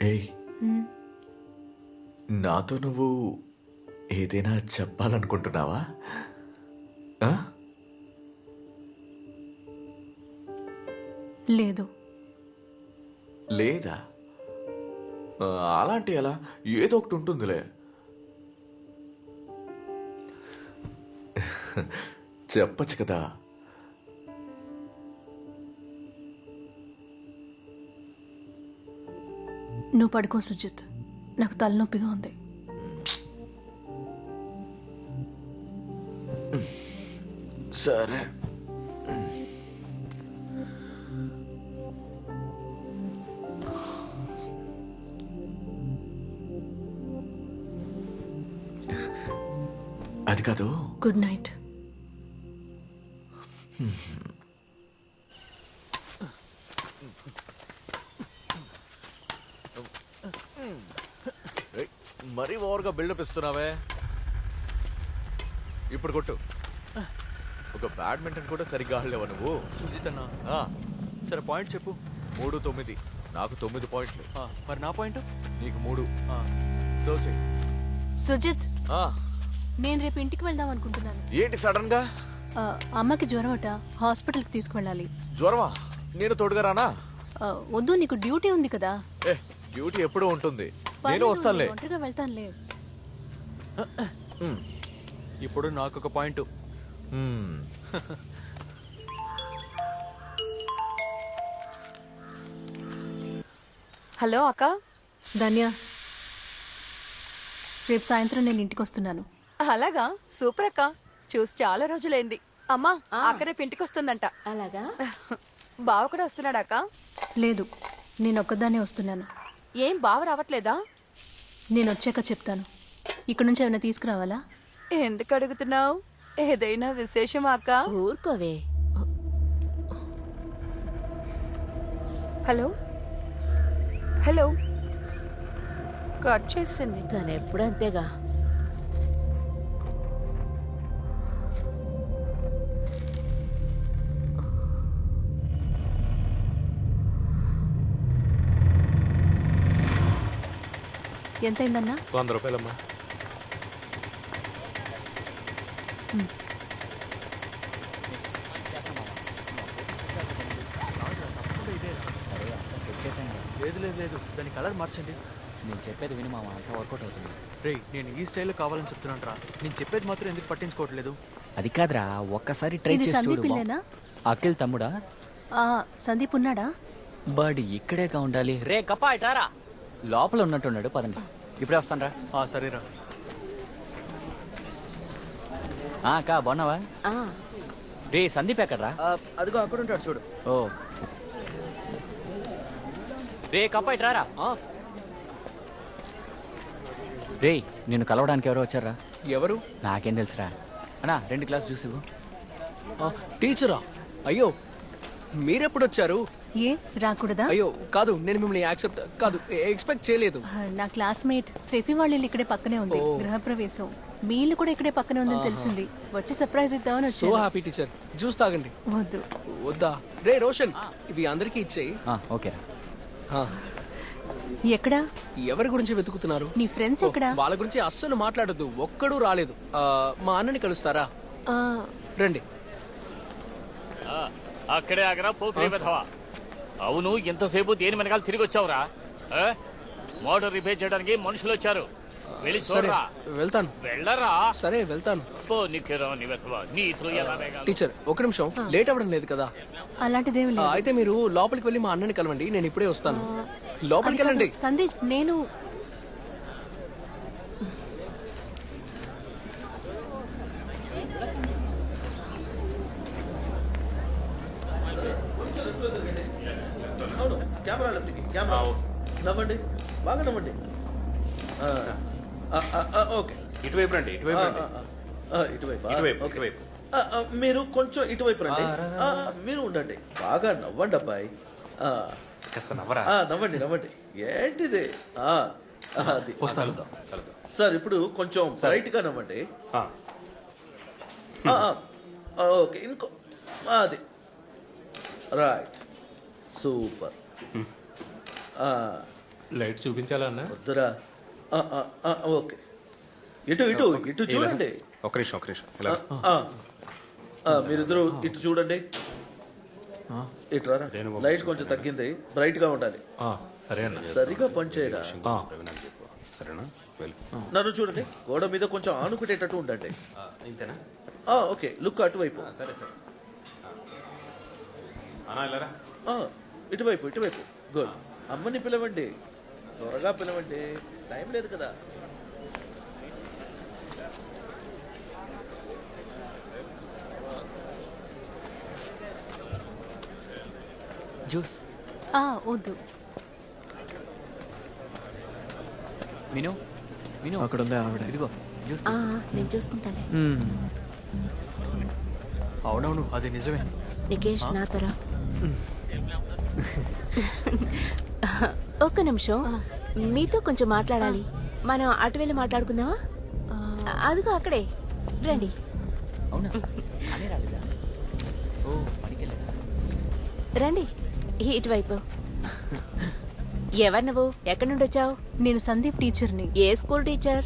ఏయ్, నాతో నువ్వు ఏదైనా చెప్పాలనుకుంటున్నావా? ఆ? లేదు. లేదా? అలాంటి ఎలా? ఏదో ఒకటి ఉంటుందిలే. చెప్పచ్చు కదా. నువ్వు పడుకో సుజిత్, నాకు తలనొప్పిగా ఉంది. సరే. అది కాదు. Good night. మరీ ఓవర్గా బిల్డప్ ఇస్తున్నావే. ఇప్పుడు కొట్టు. ఒక బ్యాడ్మింటన్ కూడా సరిగ్గా ఆడలేవా నువ్వు? సుజిత్ అన్న, సరే పాయింట్ చెప్పు. 3-9. నాకు 9 పాయింట్లు. మరి నా పాయింట్? నీకు 3. సో చెయ్యి. సుజిత్, ఆ, నేను రేపు ఇంటికి వెళ్దాం అనుకుంటున్నాను. ఏంటి సడన్ గా? అమ్మకి జ్వరం అట, హాస్పిటల్కి తీసుకువెళ్ళాలి. జ్వరమా? నేను తోడుగా రానా? వద్దు, నీకు డ్యూటీ ఉంది కదా. డ్యూటీ ఎప్పుడూ ఉంటుంది. నేను పర్లేదు, వస్తానులే. నేను ఒంటరిగా వెళ్తానులే. ఇప్పుడు నాకు ఒక పాయింట్. హలో అక్క. ధన్య, రేపు సాయంత్రం నేను ఇంటికి వస్తున్నాను. అలాగా? సూపర్ అక్క, చూసి చాలా రోజులైంది. అమ్మా, అక్క రేపు ఇంటికి వస్తుందంట. అలాగా? బావ కూడా వస్తున్నాడా అక్క? లేదు, నేను ఒక్కదాన్నే వస్తున్నాను. ఏం బావ రావట్లేదా? నేను వచ్చాక చెప్తాను. ఇక్కడ నుంచి ఏమైనా తీసుకురావాలా? ఎందుకు అడుగుతున్నావు? ఏదైనా విశేషమా అక్క? ఊరుకోవే. హలో హలో, కట్ చేసింది. తను ఎప్పుడు అంతేగా. ఎంతైందన్నా? 100 రూపాయలమ్మా. లేదు లేదు లేదు, దాని కలర్ మార్చండి. నేను చెప్పేది విని మామ, అంతా వర్కౌట్ అవుతుంది. రే, నేను ఈ స్టైల్లో కావాలని చెప్తున్నాను రా. నేను చెప్పేది మాత్రం ఎందుకు పట్టించుకోవట్లేదు? అది కాదురా, ఒక్కసారి ట్రై ఇది చేసి సందీప్ చూడు. ఇల్లేనా? అఖిల్ తమ్ముడా? సందీప్ ఉన్నాడా? బడ్ ఇక్కడేగా ఉండాలి. రే కప్పా, ఇటారా. లోపల ఉన్నట్టున్నాడు, పదండి. ఇప్పుడే వస్తాను రా. సరేరా. అక్క బాగున్నావా? రే సందీప్ ఎక్కడ్రా? అదిగో అక్కడ ఉంటాడు చూడు. ఓ రే కప్పా, ఇటారా. రే నిన్ను కలవడానికి ఎవరో వచ్చారా? ఎవరు? నాకేం తెలుసురా. అన్నా 2 గ్లాస్ జ్యూస్ ఇవ్వు. టీచరా? అయ్యో, మీరెప్పుడు వచ్చారు? ఏ రాకూడదా? అయ్యో కాదు, నేను మిమ్మల్ని ఎక్స్పెక్ట్ చేయలేదు. నా క్లాస్మేట్ సెఫీ వాళ్ళ ఇల్లు ఇక్కడే పక్కనే ఉంది. గృహప్రవేశం మీ ఇల్లు కూడా ఇక్కడే పక్కనే ఉందని తెలిసింది. వచ్చి సర్ప్రైజ్ ఇద్దామని సో వచ్చాను. Happy teacher. జ్యూస్ తాగండి. వద్దు. వద్దా? రే రోషన్, ఇవి అందరికీ ఇచ్చేయి. ఓకేరా. ఎక్కడా? ఎవరి గురించి వెతుకుతున్నారు? నీ ఫ్రెండ్స్ ఎక్కడా? వాళ్ళ గురించి అస్సలు మాట్లాడద్దు. ఒక్కడూ రాలేదు. మా అన్నని కలుస్తారా? రండి. అక్కడే ఆగరా పోకిరి వెధవా. అవును, ఎంతసేపు దేని వెనకాల తిరిగి వచ్చావురా? మోటార్ రిపేర్ చేయడానికి మనుషులు వచ్చారు. వెళ్ళి చూడరా. వెళ్తాను. వెళ్ళరా. సరే వెళ్తాను. టీచర్, ఒక నిమిషం. లేట్ అవ్వడం లేదు కదా? అలాంటిదేమి లేదు. అయితే మీరు లోపలికి వెళ్ళి మా అన్నని కలవండి. నేను ఇప్పుడే వస్తాను. లోపలికి వెళ్ళండి. సందీప్, నేను నవ్వండి, బాగా నవ్వండి. ఓకే, ఇటువైపు రండి. ఇటువైపు. మీరు కొంచెం ఇటువైపు రండి. మీరు ఉండండి. బాగా నవ్వండి అబ్బాయి. కాస్త నవ్వరా. నవ్వండి నవ్వండి. ఏంటిది అది వస్తాను. సార్ ఇప్పుడు కొంచెం బ్రైట్ గా నవ్వండి. ఓకే ఇంకో అది రైట్ సూపర్. లైట్ చూపించాలా అన్న? వద్దురా. ఓకే ఇటు ఇటు ఇటు చూడండి. ఒక నిమిషం ఇలా. మీరిద్దరు ఇటు చూడండి. ఇటు రారా. లైట్ కొంచెం తగ్గింది, బ్రైట్ గా ఉండాలి. సరే అన్న. సరిగా పనిచేయరా. సరేనా? నన్ను చూడండి, గోడ మీద కొంచెం ఆనుకునేటట్టు ఉండండి. ఇంతేనా? ఓకే లుక్ అటువైపు. సరే సరే అన్నా ఇలారా. ఇటువైపు ఇటువైపు. గుడ్. అమ్మని పిలవండి, త్వరగా పిలవండి, టైం లేదు కదా. జ్యూస్. వద్దు. విను విను, అక్కడ ఉంది ఆవిడ. ఇదిగో జ్యూస్. నేను చూసుకుంటానే. అవునవును, అది నిజమే. నికేష్ నాతోరా. ఒక్క నిమిషం, మీతో కొంచెం మాట్లాడాలి. మనం అటు వెళ్ళి మాట్లాడుకుందామా? అదిగో అక్కడే, రండి. అవునా? అనే రాలేదా? ఓ పనికెళ్ళదా? రండి ఇటువైపు. ఎవరు నువ్వు? ఎక్కడి నుండి వచ్చావు? నేను సందీప్ టీచర్ని. ఏ స్కూల్ టీచర్?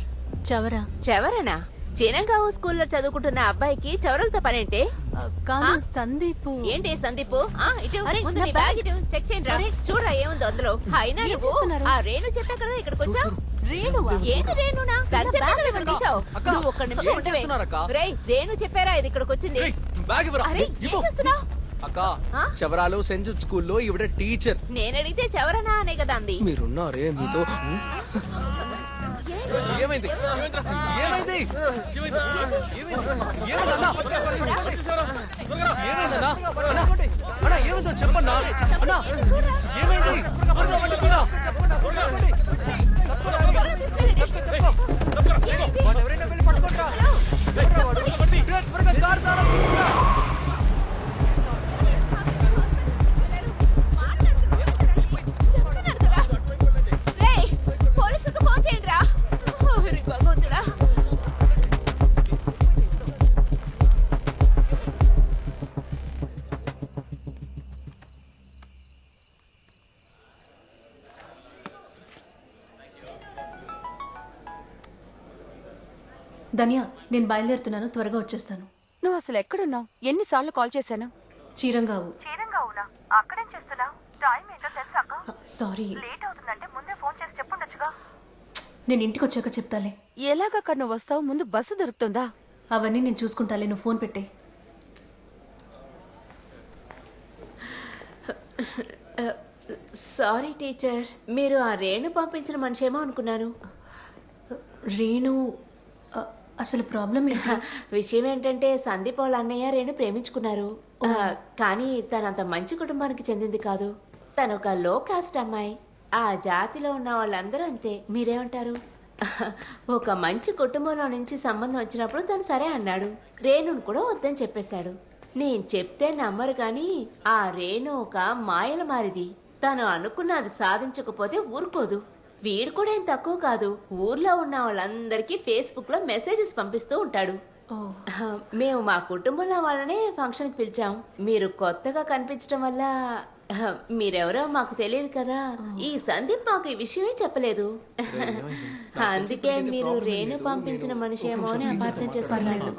చవరా. చెవరనా? చినంగావు స్కూల్లో చదువుకుంటున్న అబ్బాయికి చవరలతో పనేంటే? కాదు సందీప్. ఏంటి సందీప్? ఇటు అరే, ముందు నా నీ బ్యాగ్. బ్యాగ్ ఇటు చెక్ చేయండి రా. చూడరా ఏముందో అందులో. అయినా ఏం నువ్వు చేస్తున్నారు? ఆ రేణు చెప్పా కదా ఇక్కడికి వచ్చావు. రేణువా? ఏంటి రేణునా? తను చెప్పా కదా ఇక్కడికి వచ్చావు. అక్క, నువ్వు ఒక్క నిమిషం ఏం ఉండవే. చేస్తున్నారక్క? రేయ్, రేణు చెప్పారా ఇది ఇక్కడికి వచ్చింది? బ్యాగ్ ఇవ్వరా. అరే ఏం చేస్తున్నావు? అక్క, ఆ? చవరాలు సెంట్ జూడ్ స్కూల్లో ఈవిడ టీచర్. నేను అడిగితే చెవరనా అనే కదా అంది. మీరున్నారే మీతో. ఏమైంది? ఏమైంది? ఏమైందన్నా? ఏమైందన్నా? అన్నా ఏమైందో చెప్పన్నా. అన్నా ఏమైంది? త్వరగా వండి తీరా. ఎవరైనా వెళ్ళి పట్టుకోండిరా. త్వరగా కారు తాళం తీసుకురా. రేయ్, పోలీసులకు ఫోన్ చేయండి రా. ఓరి భగవంతుడా. ధన్య, నేను బయలుదేరుతున్నాను, త్వరగా వచ్చేస్తాను. నువ్వు అసలు ఎక్కడున్నావు? ఎన్నిసార్లు కాల్ చేశాను? చీరంగావు. అక్కడేం చేస్తున్నావు? టైం ఏంటో తెలుసాక? సారీ, లేట్ అవుతుందంటే ముందే ఫోన్ చేసి చెప్పుండొచ్చుగా. నేను ఇంటికి వచ్చాక చెప్తాలే. ఎలాగక్క నువ్వు వస్తావు? ముందు బస్సు దొరుకుతుందా? అవన్నీ నేను చూసుకుంటాలే, నువ్వు ఫోన్ పెట్టే. సారీ టీచర్, మీరు ఆ రేణు పంపించిన మనిషేమో అనుకున్నాను. రేణు అసలు ప్రాబ్లం ఏంటి? విషయం ఏంటంటే సందీప్ వాళ్ళ అన్నయ్య రేణు ప్రేమించుకున్నారు. కానీ తనంత మంచి కుటుంబానికి చెందింది కాదు. తను ఒక లో కాస్ట్ అమ్మాయి. ఆ జాతిలో ఉన్న వాళ్ళందరూ అంతే. మీరేమంటారు? ఒక మంచి కుటుంబంలో నుంచి సంబంధం వచ్చినప్పుడు తను సరే అన్నాడు. రేణును కూడా వద్దని చెప్పేశాడు. నేను చెప్తే నమ్మరు కానీ ఆ రేణు ఒక మాయల మారిది. తను అనుకున్నది సాధించకపోతే ఊరుకోదు. వీడు కూడా ఏం తక్కువ కాదు. ఊర్లో ఉన్న వాళ్ళందరికీ ఫేస్బుక్ లో మెసేజెస్ పంపిస్తూ ఉంటాడు. మేము మా కుటుంబంలో వాళ్ళనే ఫంక్షన్ కి పిలిచాం. మీరు కొత్తగా కనిపించడం వల్ల మీరెవరో మాకు తెలియదు కదా. ఈ సందీప్ మాకు ఈ విషయమే చెప్పలేదు. అందుకే మీరు రేణు పంపించిన మనిషేమో అని అపార్థం చేస్తున్నారు.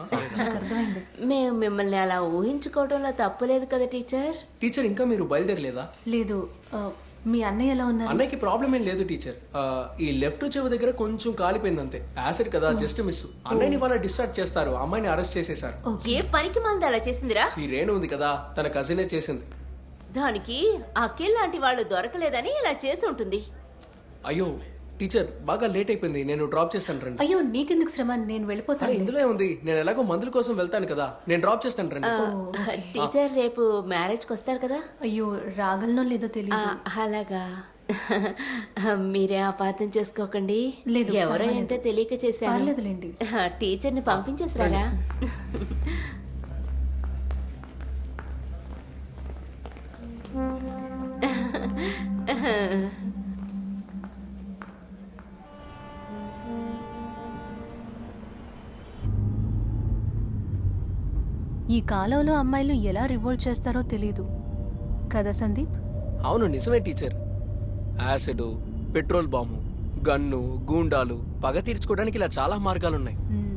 అర్థమైంది. మేము మిమ్మల్ని అలా ఊహించుకోవడంలో తప్పులేదు కదా టీచర్. టీచర్ ఇంకా మీరు బయలుదేరలేదా? లేదు. మీ అన్నయ్య ఎలా ఉన్నారు? అన్నయ్యకి ప్రాబ్లం ఏం లేదు టీచర్. ఈ లెఫ్ట్ చెవి దగ్గర కొంచెం కాలిపోయింది అంతే. యాసిడ్ కదా, జస్ట్ మిస్. అన్నయ్యని వాళ్ళ డిశ్చార్జ్ చేస్తారు. అమ్మాయిని అరెస్ట్ చేసేశారు. ఏ పనికి మంది అలా చేసిందిరా? ఈ రేణు ఉంది కదా, తన కజినే చేసింది. దానికి అఖిల్ లాంటి వాళ్ళు దొరకలేదని ఇలా చేసి ఉంటుంది. అయ్యో టీచర్, బాగా లేట్ అయిపోయింది. నేను డ్రాప్ చేస్తాను రండి. అయ్యో నీకెందుకు శ్రమ, నేను అరే, వెళ్ళిపోతాను. ఇందులో ఉంది. నేను ఎలాగో మందుల కోసం వెళ్తాను కదా, నేను డ్రాప్ చేస్తాను రండి. టీచర్ రేపు మ్యారేజ్కి వస్తారు కదా? అయ్యో రాగలనో లేదో తెలియదు. అలాగా. మీరే అపార్థం చేసుకోకండి. లేదు, ఎవరో పర్వాలేదు. ఏంటో తెలియక చేశాను. పర్లేదులేండి. టీచర్ని పంపించేసారా? ఈ కాలంలో అమ్మాయిలు ఎలా రివోల్ట్ చేస్తారో తెలీదు కదా సందీప్? అవును నిజమే teacher. Acid, petrol bomb, gun, గూండాలు, పగ తీర్చుకోవడానికి ఇలా చాలా మార్గాలున్నాయి. మ్మ్.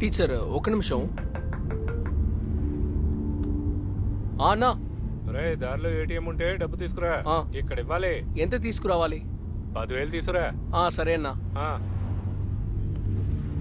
టీచర్ ఒక నిమిషం. అన్నా రే దారిలో ఏటీఎం ఉంటే డబ్బు తీసుకురా. ఆ. ఇక్కడ ఇవ్వాలి. ఎంత తీసుకురావాలి? 10,000 తీసుకురా. సరే అన్నా. ఆ.